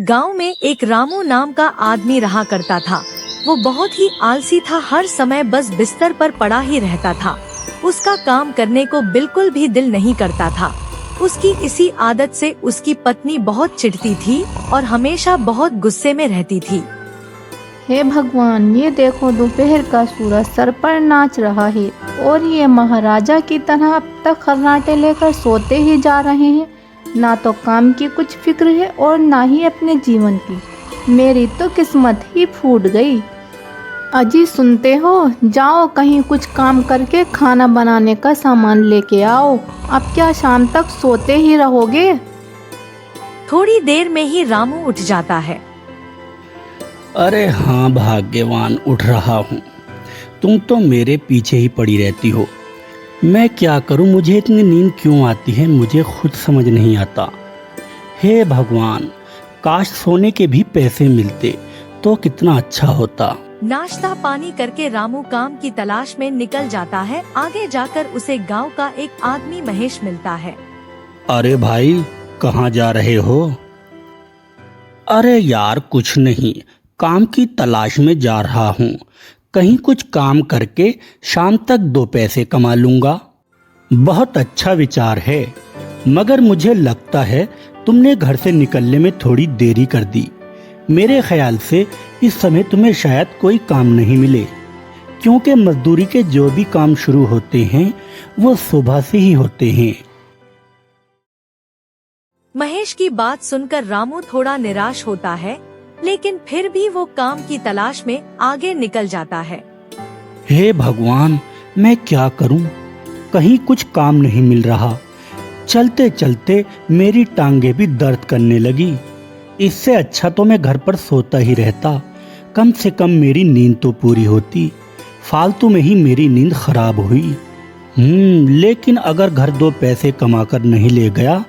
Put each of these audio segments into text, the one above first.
एक गांव में एक रामू नाम का आदमी रहा करता था। वो बहुत ही आलसी था, हर समय बस बिस्तर पर पड़ा ही रहता था। उसका काम करने को बिल्कुल भी दिल नहीं करता था। उसकी इसी आदत से उसकी पत्नी बहुत चिढ़ती थी और हमेशा बहुत गुस्से में रहती थी। हे भगवान, ये देखो दोपहर का सूरज सर पर नाच रहा है और ये महाराजा की तरह अब तक खर्राटे लेकर सोते ही जा रहे हैं। ना तो काम की कुछ फिक्र है और ना ही अपने जीवन की। मेरी तो किस्मत ही फूट गई। अजी सुनते हो, जाओ कहीं कुछ काम करके खाना बनाने का सामान लेके आओ। अब क्या शाम तक सोते ही रहोगे? थोड़ी देर में ही रामू उठ जाता है। अरे हाँ भाग्यवान, उठ रहा हूँ। तुम तो मेरे पीछे ही पड़ी रहती हो। मैं क्या करूँ, मुझे इतनी नींद क्यों आती है, मुझे खुद समझ नहीं आता। हे भगवान, काश सोने के भी पैसे मिलते तो कितना अच्छा होता। नाश्ता पानी करके रामू काम की तलाश में निकल जाता है। आगे जाकर उसे गांव का एक आदमी महेश मिलता है। अरे भाई, कहाँ जा रहे हो? अरे यार कुछ नहीं, काम की तलाश में जा रहा हूँ। कहीं कुछ काम करके शाम तक 2 पैसे कमा लूंगा। बहुत अच्छा विचार है, मगर मुझे लगता है तुमने घर से निकलने में थोड़ी देरी कर दी। मेरे ख्याल से इस समय तुम्हें शायद कोई काम नहीं मिले, क्योंकि मजदूरी के जो भी काम शुरू होते हैं वो सुबह से ही होते हैं। महेश की बात सुनकर रामू थोड़ा निराश होता है, लेकिन फिर भी वो काम की तलाश में आगे निकल जाता है। हे भगवान, मैं क्या करूं? कहीं कुछ काम नहीं मिल रहा। चलते चलते मेरी टांगे भी दर्द करने लगी। इससे अच्छा तो मैं घर पर सोता ही रहता, कम से कम मेरी नींद तो पूरी होती। फालतू में ही मेरी नींद खराब हुई। लेकिन अगर घर 2 पैसे कमा कर नहीं ले गया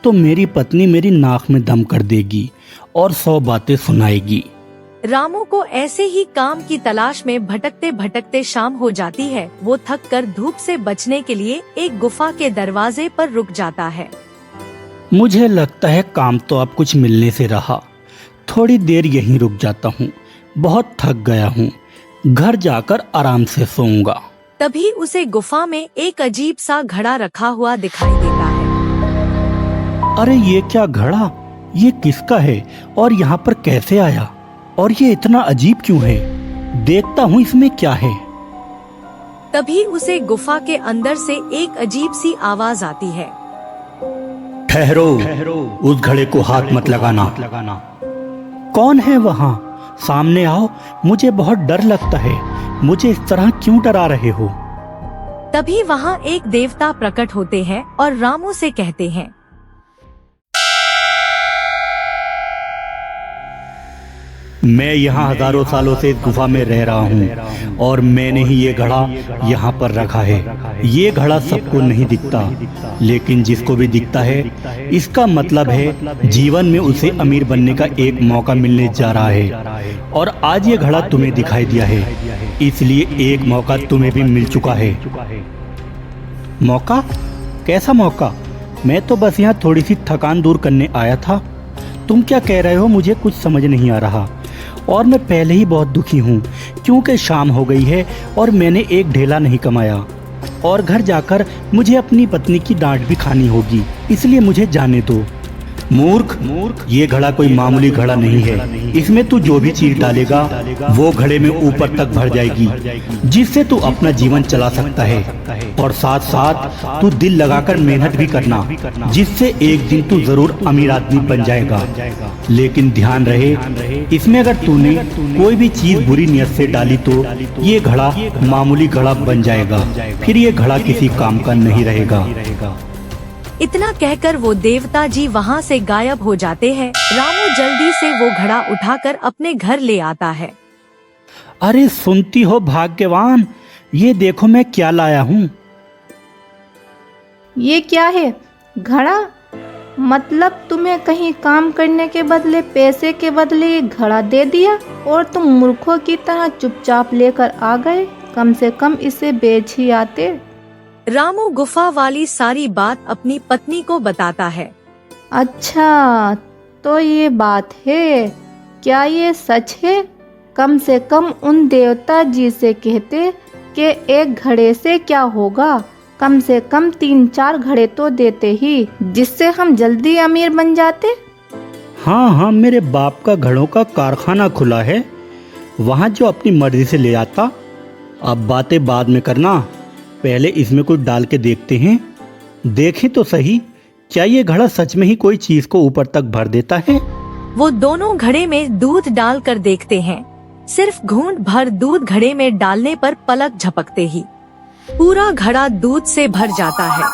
तो मेरी पत्नी मेरी नाक में दम कर देगी और 100 बातें सुनाएगी। रामू को ऐसे ही काम की तलाश में भटकते भटकते शाम हो जाती है। वो थक कर धूप से बचने के लिए एक गुफा के दरवाजे पर रुक जाता है। मुझे लगता है काम तो अब कुछ मिलने से रहा। थोड़ी देर यहीं रुक जाता हूँ, बहुत थक गया हूँ। घर जाकर आराम से सोऊंगा। तभी उसे गुफा में एक अजीब सा घड़ा रखा हुआ दिखाई देता है। अरे ये क्या घड़ा? ये किसका है और यहाँ पर कैसे आया? और ये इतना अजीब क्यों है? देखता हूँ इसमें क्या है। तभी उसे गुफा के अंदर से एक अजीब सी आवाज आती है। ठहरो, उस घड़े को हाथ मत लगाना। कौन है वहाँ? सामने आओ, मुझे बहुत डर लगता है। मुझे इस तरह क्यों डरा रहे हो? तभी वहाँ एक देवता प्रकट होते हैं और रामू से कहते हैं, मैं यहाँ हजारों सालों से इस गुफा में रह रहा हूँ और मैंने ही ये घड़ा यहाँ पर रखा है। ये घड़ा सबको नहीं दिखता, लेकिन जिसको भी दिखता है इसका मतलब है जीवन में उसे अमीर बनने का एक मौका मिलने जा रहा है। और आज ये घड़ा तुम्हें दिखाई दिया है, इसलिए एक मौका तुम्हें भी मिल चुका है। मौका? कैसा मौका? मैं तो बस यहाँ थोड़ी सी थकान दूर करने आया था। तुम क्या कह रहे हो मुझे कुछ समझ नहीं आ रहा। और मैं पहले ही बहुत दुखी हूँ, क्योंकि शाम हो गई है और मैंने एक ढेला नहीं कमाया और घर जाकर मुझे अपनी पत्नी की डांट भी खानी होगी, इसलिए मुझे जाने दो। मूर्ख, ये घड़ा कोई मामूली घड़ा नहीं है। इसमें तू जो भी चीज डालेगा वो घड़े में ऊपर तक भर जाएगी, जिससे तू अपना जीवन चला सकता है। और साथ साथ तू दिल लगाकर मेहनत भी करना, जिससे एक दिन तू जरूर अमीर आदमी बन जाएगा। लेकिन ध्यान रहे, इसमें अगर तूने कोई भी चीज बुरी नियत से डाली तो ये घड़ा मामूली घड़ा बन जाएगा, फिर ये घड़ा किसी काम का नहीं रहेगा। इतना कहकर वो देवता जी वहाँ से गायब हो जाते हैं। रामू जल्दी से वो घड़ा उठाकर अपने घर ले आता है। अरे सुनती हो भाग्यवान, ये देखो मैं क्या लाया हूँ। ये क्या है? घड़ा? मतलब तुम्हें कहीं काम करने के बदले पैसे के बदले ये घड़ा दे दिया और तुम मूर्खों की तरह चुपचाप लेकर आ गए। कम से कम इसे बेच ही आते। रामू गुफा वाली सारी बात अपनी पत्नी को बताता है। अच्छा, तो ये बात है, क्या ये सच है? कम से कम उन देवता जी से कहते कि एक घड़े से क्या होगा, कम से कम 3-4 घड़े तो देते ही, जिससे हम जल्दी अमीर बन जाते। हाँ हाँ, मेरे बाप का घड़ों का कारखाना खुला है, वहाँ जो अपनी मर्जी से ले आता। अब बातें बाद में करना, पहले इसमें कुछ डाल के देखते हैं। देखें तो सही, क्या ये घड़ा सच में ही कोई चीज को ऊपर तक भर देता है? वो दोनों घड़े में दूध डाल कर देखते हैं। सिर्फ घूंट भर दूध घड़े में डालने पर पलक झपकते ही पूरा घड़ा दूध से भर जाता है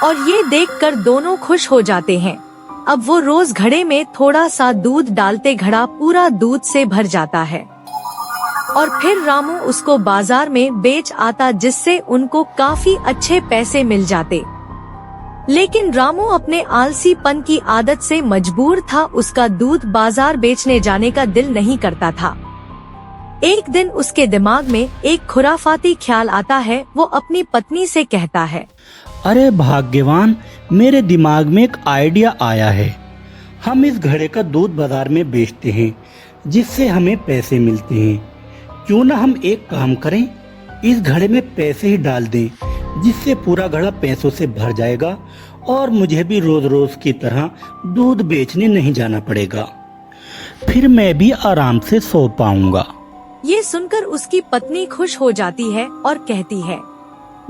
और ये देखकर दोनों खुश हो जाते हैं। अब वो रोज घड़े में थोड़ा सा दूध डालते, घड़ा पूरा दूध से भर जाता है और फिर रामू उसको बाजार में बेच आता, जिससे उनको काफी अच्छे पैसे मिल जाते। लेकिन रामू अपने आलसीपन की आदत से मजबूर था, उसका दूध बाजार बेचने जाने का दिल नहीं करता था। एक दिन उसके दिमाग में एक खुराफाती ख्याल आता है। वो अपनी पत्नी से कहता है, अरे भाग्यवान, मेरे दिमाग में एक आइडिया आया है। हम इस घड़े का दूध बाजार में बेचते हैं, जिससे हमें पैसे मिलते हैं। क्यों ना हम एक काम करें, इस घड़े में पैसे ही डाल दें, जिससे पूरा घड़ा पैसों से भर जाएगा और मुझे भी रोज रोज की तरह दूध बेचने नहीं जाना पड़ेगा। फिर मैं भी आराम से सो पाऊंगा। ये सुनकर उसकी पत्नी खुश हो जाती है और कहती है,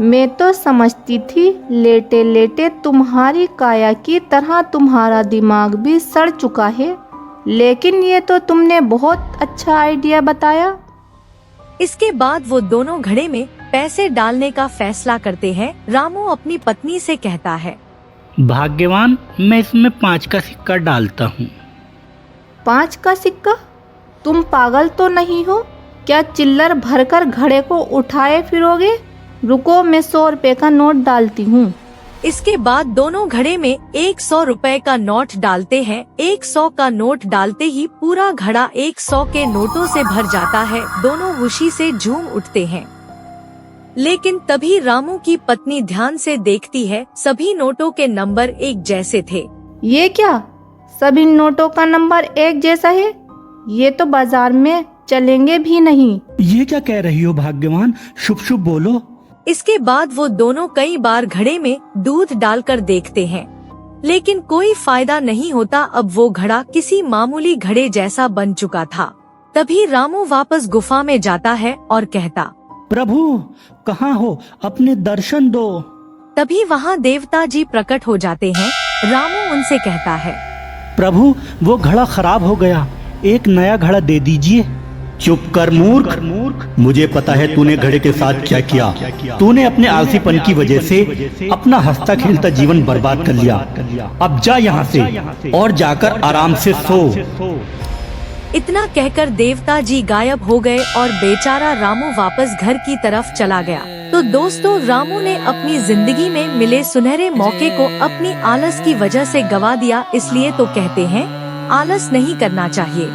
मैं तो समझती थी लेटे लेटे तुम्हारी काया की तरह तुम्हारा दिमाग भी सड़ चुका है, लेकिन ये तो तुमने बहुत अच्छा आइडिया बताया। इसके बाद वो दोनों घड़े में पैसे डालने का फैसला करते हैं। रामू अपनी पत्नी से कहता है, भाग्यवान, मैं इसमें 5 का सिक्का डालता हूँ। 5 का सिक्का? तुम पागल तो नहीं हो? क्या चिल्लर भरकर घड़े को उठाए फिरोगे? रुको, मैं 100 रुपए का नोट डालती हूँ। इसके बाद दोनों घड़े में 100 रुपए का नोट डालते हैं। 100 का नोट डालते ही पूरा घड़ा 100 के नोटों से भर जाता है। दोनों खुशी से झूम उठते हैं। लेकिन तभी रामू की पत्नी ध्यान से देखती है, सभी नोटों के नंबर एक जैसे थे। ये क्या, सभी नोटों का नंबर एक जैसा है? ये तो बाजार में चलेंगे भी नहीं। ये क्या कह रही हो भाग्यवान, शुभ शुभ बोलो। इसके बाद वो दोनों कई बार घड़े में दूध डालकर देखते हैं, लेकिन कोई फायदा नहीं होता। अब वो घड़ा किसी मामूली घड़े जैसा बन चुका था। तभी रामू वापस गुफा में जाता है और कहता, प्रभु कहाँ हो, अपने दर्शन दो। तभी वहाँ देवता जी प्रकट हो जाते हैं। रामू उनसे कहता है, प्रभु वो घड़ा खराब हो गया, एक नया घड़ा दे दीजिए। चुप कर मूर्ख, मुझे पता है तूने घड़े के साथ क्या किया। तूने अपने आलसीपन की वजह से अपना हंसता खेलता जीवन बर्बाद कर लिया। अब जा यहाँ से और जाकर आराम से सो। इतना कहकर देवता जी गायब हो गए और बेचारा रामू वापस घर की तरफ चला गया। तो दोस्तों, रामू ने अपनी जिंदगी में मिले सुनहरे मौके को अपनी आलस की वजह से गवा दिया। इसलिए तो कहते हैं, आलस नहीं करना चाहिए।